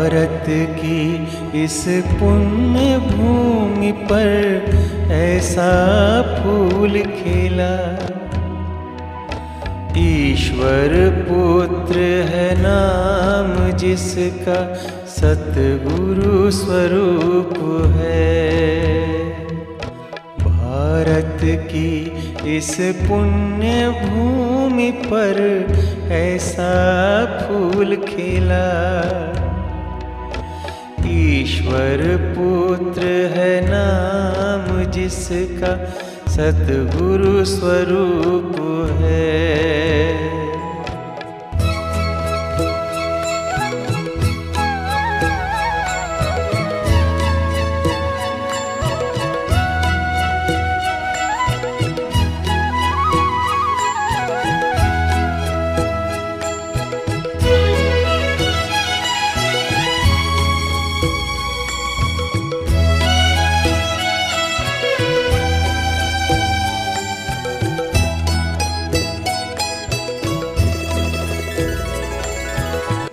भारत की इस पुण्य भूमि पर ऐसा फूल खिला। ईश्वर पुत्र है नाम जिसका, सतगुरु स्वरूप है। भारत की इस पुण्य भूमि पर ऐसा फूल खिला। ईश्वर पुत्र है नाम जिसका, सतगुरु स्वरूप है।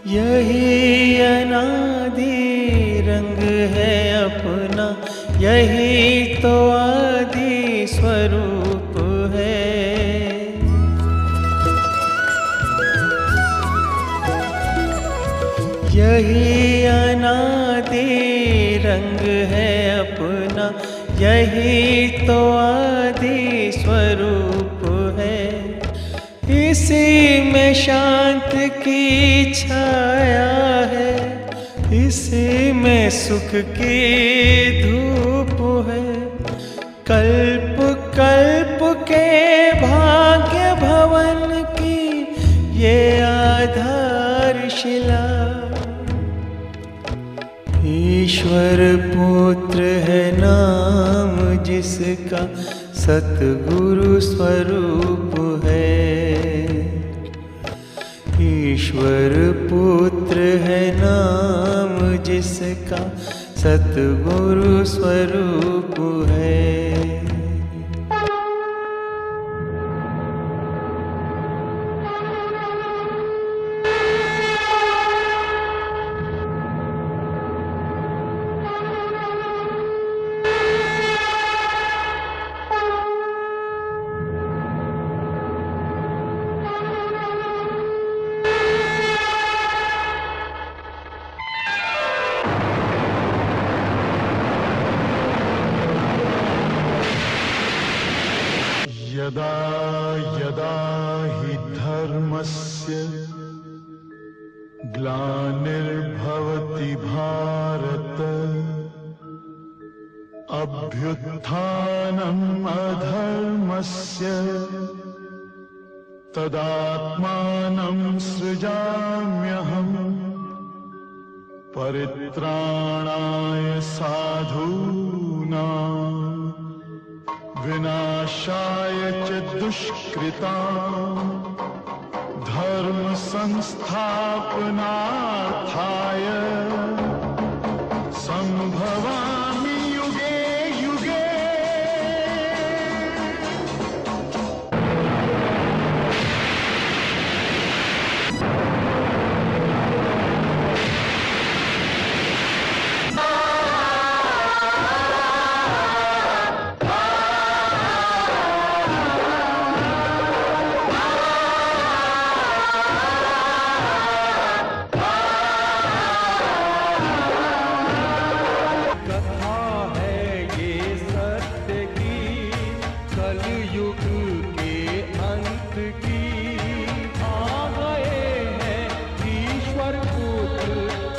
यही अनादि रंग है अपना, यही तो आदि स्वरूप है। यही अनादि रंग है अपना, यही तो आदि स्वरूप है। इसी में शांत की छाया है, इसी में सुख की धूप है। कल्प कल्प के भाग्य भवन की ये आधारशिला। ईश्वर पुत्र है नाम जिसका, सतगुरु स्वरूप है। ईश्वर पुत्र है नाम जिसका, सतगुरु स्वरूप है। यदा यदा हि धर्मस्य ग्लानिर्भवति भारत, अभ्युत्थानम् अधर्मस्य तदात्मानं सृजाम्यहम्। परित्राणाय साधूनां विनाशाय च दुष्कृतां, धर्म संस्थापनार्थाय संभवामि युगे युगे।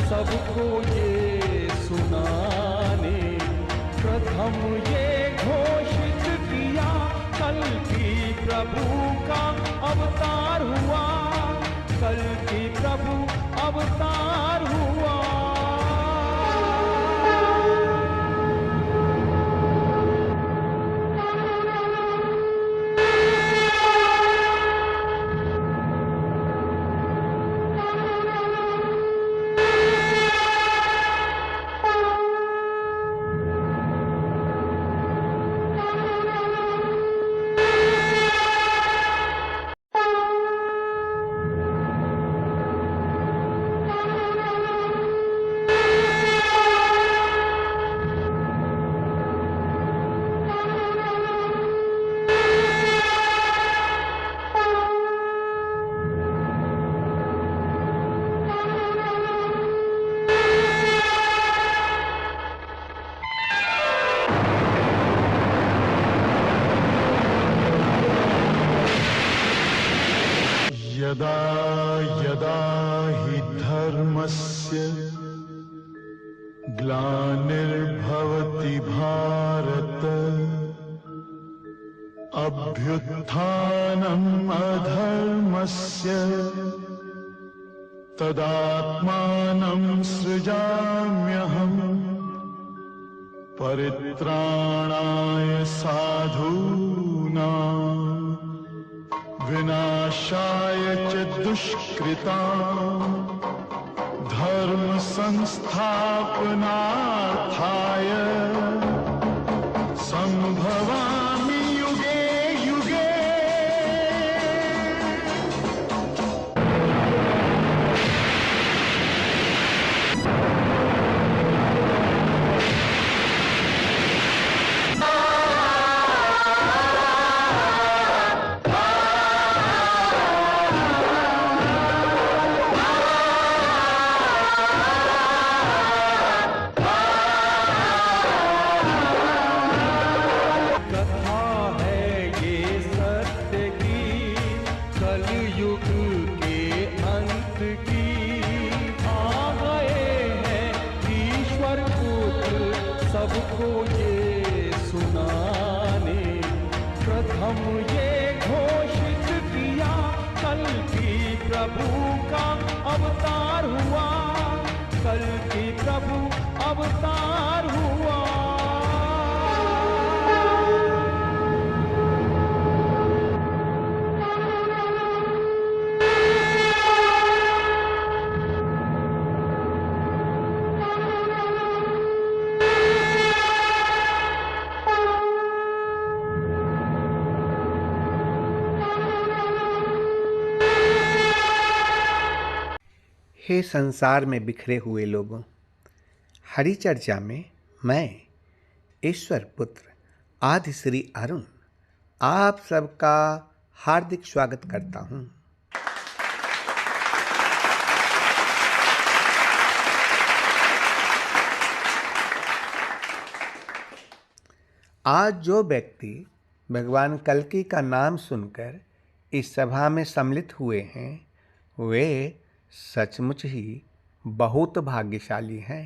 सबको ये सुनाने प्रथम ये घोषित किया, कल की प्रभु का अवतार हुआ, कल की प्रभु अवतार हुआ। यदा यदा हि धर्मस्य ग्लानिर्भवति भारत अभ्युत्थानम् अधर्मस्य तदात्मानं सृजाम्यहम् परित्राणाय साधूनां विनाशाय च दुष्कृतां धर्म संस्थापनार्थाय संभवामि युगे युगे। सबको ये सुनाने प्रथम ये घोषित किया, कल की प्रभु का अवतार हुआ, कल की प्रभु अवतार हुआ। हे संसार में बिखरे हुए लोगों, हरि चर्चा में मैं ईश्वर पुत्र आदि श्री अरुण आप सबका हार्दिक स्वागत करता हूँ। आज जो व्यक्ति भगवान कल्कि का नाम सुनकर इस सभा में सम्मिलित हुए हैं वे सचमुच ही बहुत भाग्यशाली हैं।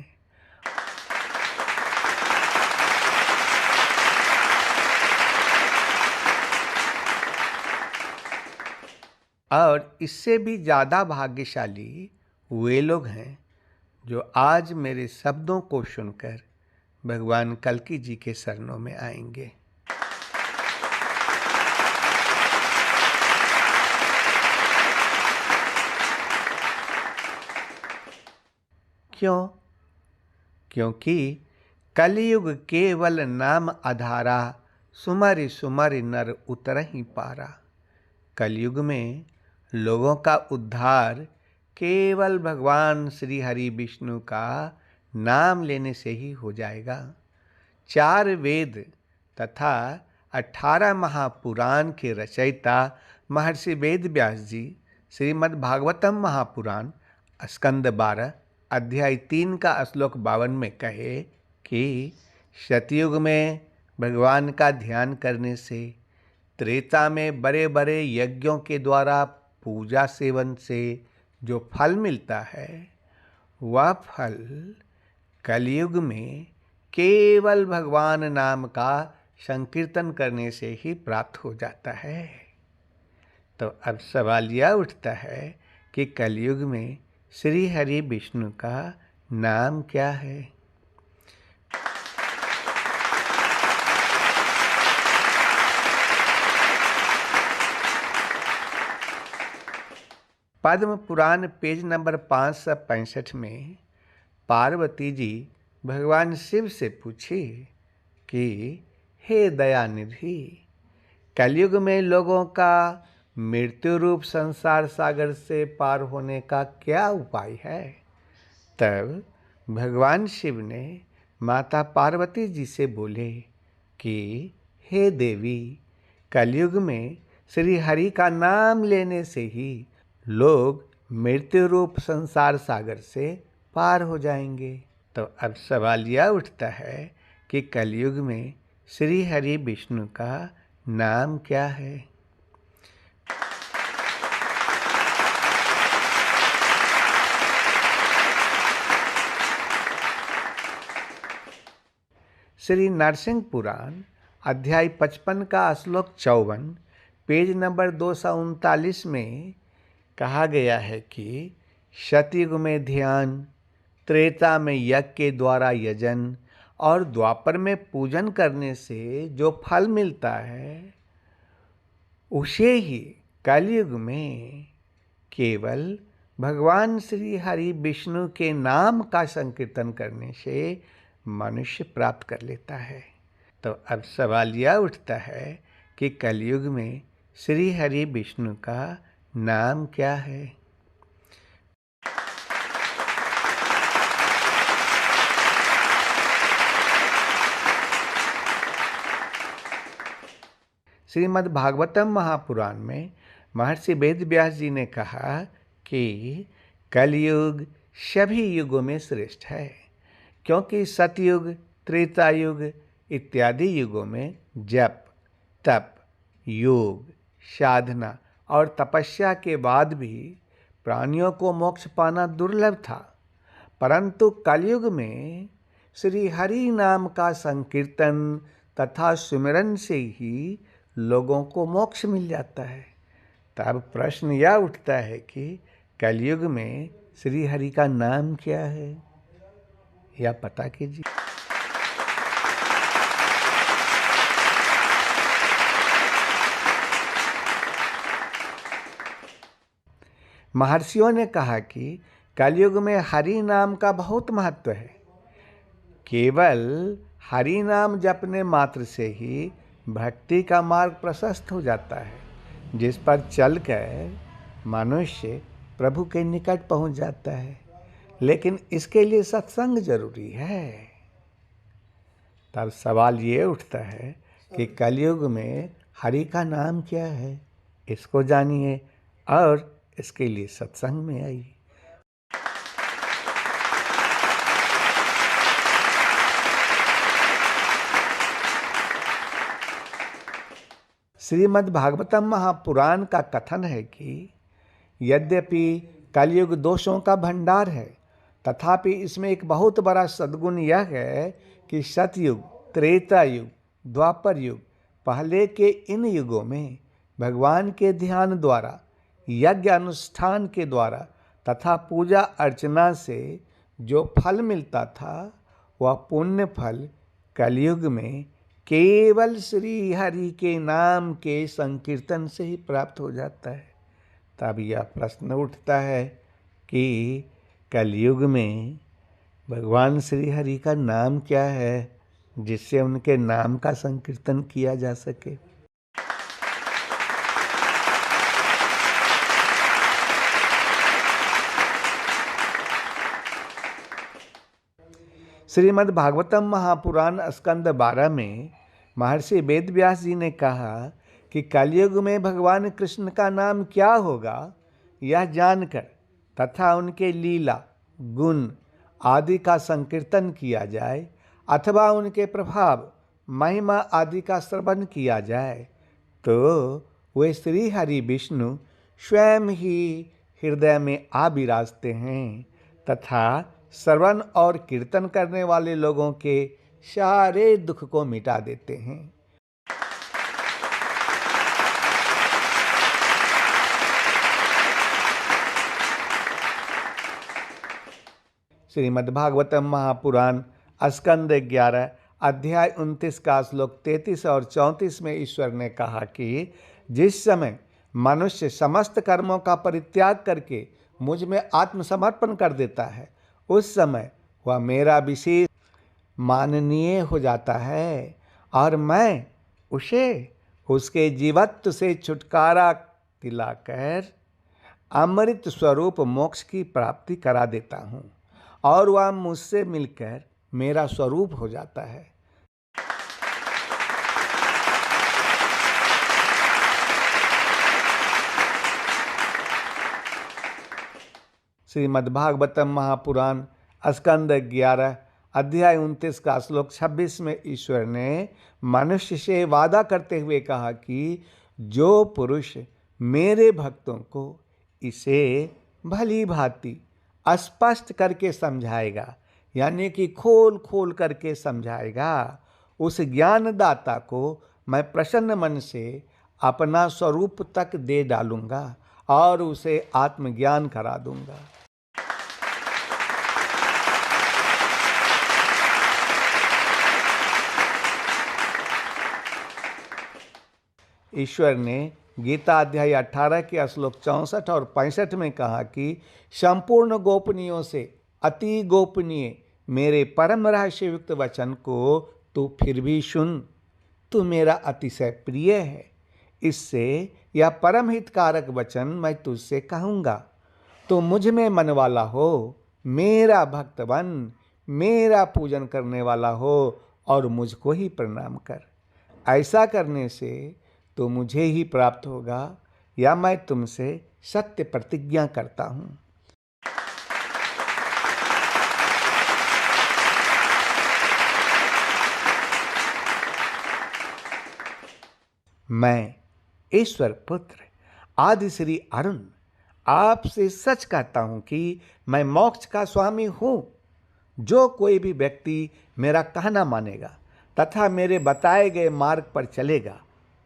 और इससे भी ज़्यादा भाग्यशाली वे लोग हैं जो आज मेरे शब्दों को सुनकर भगवान कल्कि जी के शरणों में आएंगे। क्यों? क्योंकि कलयुग केवल नाम आधारा, सुमरि सुमरि नर उतरहि पारा। कलयुग में लोगों का उद्धार केवल भगवान श्री हरि विष्णु का नाम लेने से ही हो जाएगा। 4 वेद तथा 18 महापुराण के रचयिता महर्षि वेद व्यास जी श्रीमद् भागवतम महापुराण स्कंद 12 अध्याय 3 का श्लोक 52 में कहे कि सतयुग में भगवान का ध्यान करने से, त्रेता में बड़े बड़े यज्ञों के द्वारा पूजा सेवन से जो फल मिलता है वह फल कलयुग में केवल भगवान नाम का संकीर्तन करने से ही प्राप्त हो जाता है। तो अब सवाल यह उठता है कि कलयुग में श्री हरि विष्णु का नाम क्या है? पद्म पुराण पेज नंबर 565 में पार्वती जी भगवान शिव से पूछी कि हे दयानिधि, कलयुग में लोगों का मृत्यु रूप संसार सागर से पार होने का क्या उपाय है? तब भगवान शिव ने माता पार्वती जी से बोले कि हे देवी, कलयुग में श्री हरि का नाम लेने से ही लोग मृत्यु रूप संसार सागर से पार हो जाएंगे। तो अब सवाल यह उठता है कि कलयुग में श्री हरि विष्णु का नाम क्या है? श्री नरसिंह पुराण अध्याय 55 का श्लोक 54 पेज नंबर 239 में कहा गया है कि सतयुग में ध्यान, त्रेता में यज्ञ के द्वारा यजन और द्वापर में पूजन करने से जो फल मिलता है उसे ही कलयुग में केवल भगवान श्री हरि विष्णु के नाम का संकीर्तन करने से मनुष्य प्राप्त कर लेता है। तो अब सवाल यह उठता है कि कलयुग में श्री हरि विष्णु का नाम क्या है? श्रीमद् भागवतम महापुराण में महर्षि वेद व्यास जी ने कहा कि कलयुग सभी युगों में श्रेष्ठ है, क्योंकि सतयुग, त्रेता युग इत्यादि युगों में जप, तप, योग, साधना और तपस्या के बाद भी प्राणियों को मोक्ष पाना दुर्लभ था, परंतु कलयुग में श्री हरि नाम का संकीर्तन तथा सुमिरन से ही लोगों को मोक्ष मिल जाता है। तब प्रश्न यह उठता है कि कलयुग में श्री हरि का नाम क्या है, या पता कीजिए। महर्षियों ने कहा कि कलयुग में हरि नाम का बहुत महत्व है। केवल हरि नाम जपने मात्र से ही भक्ति का मार्ग प्रशस्त हो जाता है, जिस पर चलकर मनुष्य प्रभु के निकट पहुंच जाता है। लेकिन इसके लिए सत्संग जरूरी है। तब सवाल ये उठता है कि कलयुग में हरि का नाम क्या है, इसको जानिए और इसके लिए सत्संग में आइए। श्रीमद् भागवतम महापुराण का कथन है कि यद्यपि कलयुग दोषों का भंडार है, तथापि इसमें एक बहुत बड़ा सद्गुण यह है कि सतयुग, त्रेता युग, द्वापर युग पहले के इन युगों में भगवान के ध्यान द्वारा, यज्ञ अनुष्ठान के द्वारा तथा पूजा अर्चना से जो फल मिलता था वह पुण्य फल कलयुग में केवल श्री हरि के नाम के संकीर्तन से ही प्राप्त हो जाता है। तब यह प्रश्न उठता है कि कलयुग में भगवान श्री हरि का नाम क्या है जिससे उनके नाम का संकीर्तन किया जा सके। श्रीमद् भागवतम महापुराण स्कंद 12 में महर्षि वेद व्यास जी ने कहा कि कलयुग में भगवान कृष्ण का नाम क्या होगा, यह जानकर तथा उनके लीला, गुण आदि का संकीर्तन किया जाए अथवा उनके प्रभाव, महिमा आदि का श्रवण किया जाए तो वे श्री हरि विष्णु स्वयं ही हृदय में आ विराजते हैं तथा श्रवण और कीर्तन करने वाले लोगों के सारे दुख को मिटा देते हैं। श्रीमद् भागवतम महापुराण स्कंद 11 अध्याय 29 का श्लोक 33 और 34 में ईश्वर ने कहा कि जिस समय मनुष्य समस्त कर्मों का परित्याग करके मुझ में आत्मसमर्पण कर देता है, उस समय वह मेरा विशेष माननीय हो जाता है और मैं उसे उसके जीवत्व से छुटकारा दिलाकर अमृत स्वरूप मोक्ष की प्राप्ति करा देता हूँ और वह मुझसे मिलकर मेरा स्वरूप हो जाता है। श्रीमद्भागवतम महापुराण स्कंद 11 अध्याय 29 का श्लोक 26 में ईश्वर ने मनुष्य से वादा करते हुए कहा कि जो पुरुष मेरे भक्तों को इसे भली भांति स्पष्ट करके समझाएगा, यानी कि खोल खोल करके समझाएगा, उस ज्ञानदाता को मैं प्रसन्न मन से अपना स्वरूप तक दे डालूंगा और उसे आत्मज्ञान करा दूंगा। ईश्वर ने गीता अध्याय 18 के श्लोक 64 और 65 में कहा कि संपूर्ण गोपनीयों से अति गोपनीय मेरे परम रहस्ययुक्त वचन को तू फिर भी सुन, तू मेरा अतिशय प्रिय है। इससे यह परम हितकारक वचन मैं तुझसे कहूँगा, तो मुझ में मन वाला हो, मेरा भक्त बन, मेरा पूजन करने वाला हो और मुझको ही प्रणाम कर। ऐसा करने से तो मुझे ही प्राप्त होगा, या मैं तुमसे सत्य प्रतिज्ञा करता हूँ। मैं ईश्वर पुत्र आदि श्री अरुण आपसे सच कहता हूं कि मैं मोक्ष का स्वामी हूं। जो कोई भी व्यक्ति मेरा कहना मानेगा तथा मेरे बताए गए मार्ग पर चलेगा,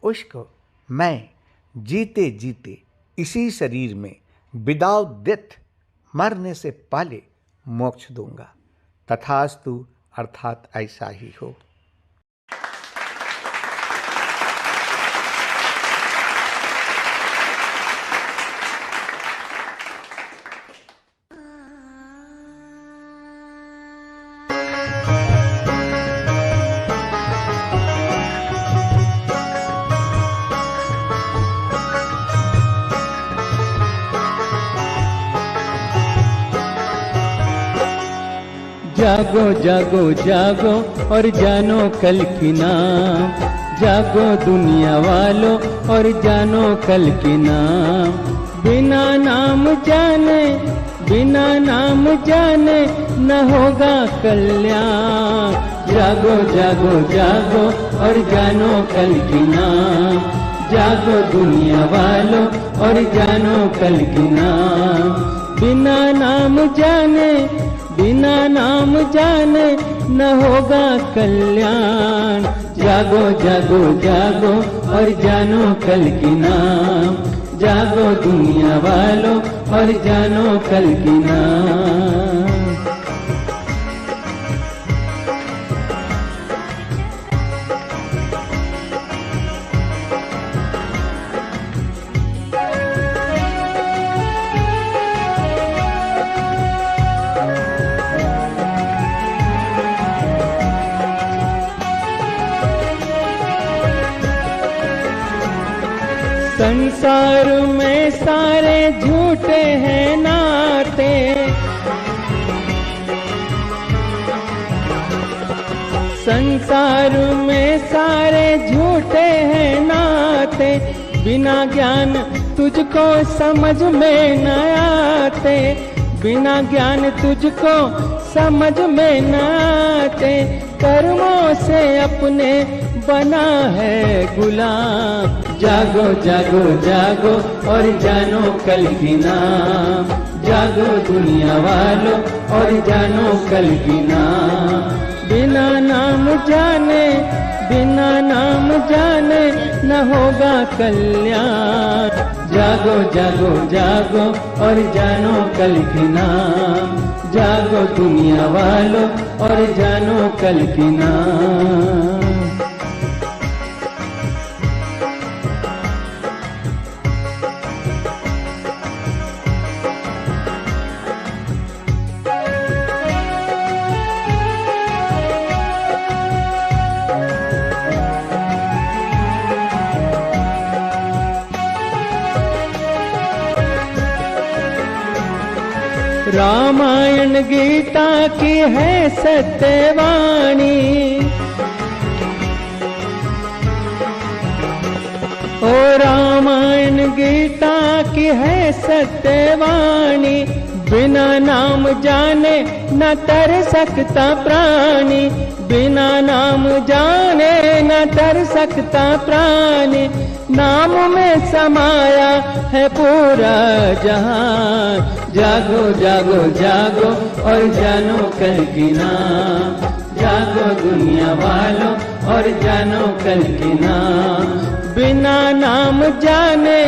उसको मैं जीते जीते इसी शरीर में विदाउट डेथ, मरने से पहले मोक्ष दूंगा। तथास्तु, अर्थात ऐसा ही हो। जागो जागो जागो और जानो कल की नाम, जागो दुनिया वालों और जानो कल की नाम। बिना नाम जाने, बिना नाम जाने न होगा कल्याण। जागो जागो जागो और जानो कल की नाम, जागो दुनिया वालों और जानो कल की नाम। बिना नाम जाने, बिना नाम जाने न होगा कल्याण। जागो जागो जागो और जानो कल की नाम, जागो दुनिया वालों और जानो कल की नाम। संसार में सारे झूठे हैं नाते, संसार में सारे झूठे हैं नाते। बिना ज्ञान तुझको समझ में न आते, बिना ज्ञान तुझको समझ में न आते। कर्मों से अपने बना है गुलाम। जागो जागो जागो और जानो कल की नाम, जागो दुनिया वालों और जानो कल की नाम। बिना नाम जाने, बिना नाम जाने न होगा कल्याण। जागो जागो जागो और जानो कल की नाम, जागो दुनिया वालों और जानो कल की नाम। रामायण गीता की है सत्यवाणी, ओ रामायण गीता की है सत्यवाणी। बिना नाम जाने न तर सकता प्राणी, बिना नाम जाने न तर सकता प्राणी। नाम में समाया है पूरा जहान। जागो जागो जागो और जानो कल की नाम, जागो दुनिया वालों और जानो कल की नाम। बिना नाम जाने,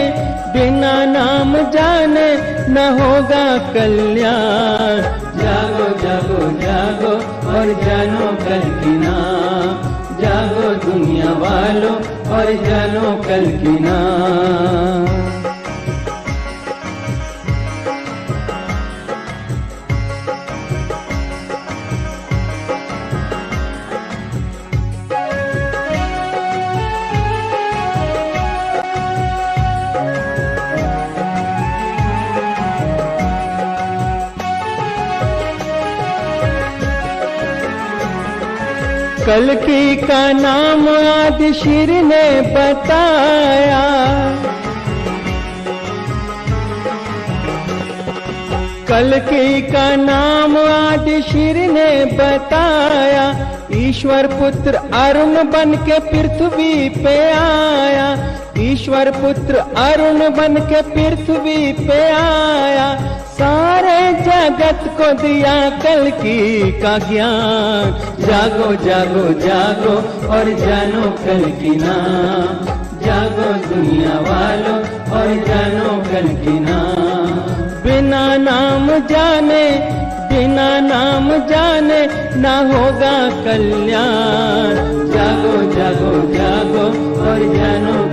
बिना नाम जाने न होगा कल्याण। जागो जागो जागो और जानो कल की नाम। जागो दुनिया वालों और जानो कल की नाम। कल्कि का नाम आदि शिर ने बताया। कल्कि का नाम आदि शिर ने बताया। ईश्वर पुत्र अरुण बन के पृथ्वी पे आया। ईश्वर पुत्र अरुण बन के पृथ्वी पे आया। सारे जगत को दिया कल्कि का ज्ञान। जागो जागो जागो और जानो कल की नाम। जागो दुनिया वालों और जानो कल की नाम। बिना नाम जाने, बिना नाम जाने ना होगा कल्याण। जागो जागो जागो और जानो